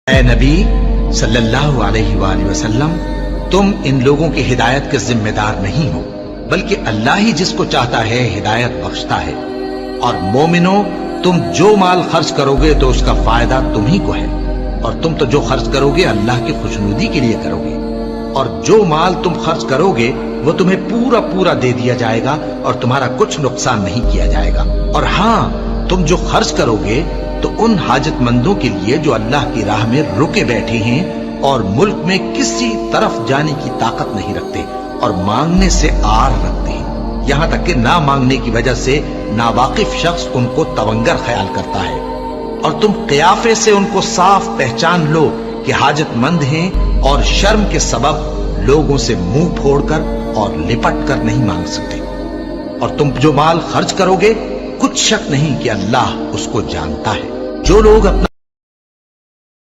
ऐ नबी सल्लल्लाहु अलैहि वसल्लम, तुम इन लोगों की हिदायत के जिम्मेदार नहीं हो, बल्कि अल्लाह ही जिसको चाहता है हिदायत बख्शता है। और मोमिनो, तुम जो माल खर्च करोगे तो उसका फायदा तुम ही को है, और तुम तो जो खर्च करोगे अल्लाह की खुशनुदी के लिए करोगे, और जो माल तुम खर्च करोगे वो तुम्हें पूरा पूरा दे दिया जाएगा और तुम्हारा कुछ नुकसान नहीं किया जाएगा। और हाँ, तुम जो खर्च करोगे तो उन हाजतमंदों के लिए जो अल्लाह की राह में रुके बैठे हैं और मुल्क में किसी तरफ जाने की ताकत नहीं रखते और मांगने से आर रखते हैं, यहाँ तक कि ना मांगने की वजह से नावाकिफ शख्स उनको तवंगर ख्याल करता है। और तुम क़ियाफे से उनको साफ पहचान लो कि हाजतमंद हैं और शर्म के सबब लोगों से मुंह फोड़कर और लिपट कर नहीं मांग सकते। और तुम जो माल खर्च करोगे कुछ शक नहीं कि अल्लाह उसको जानता है। जो लोग अपना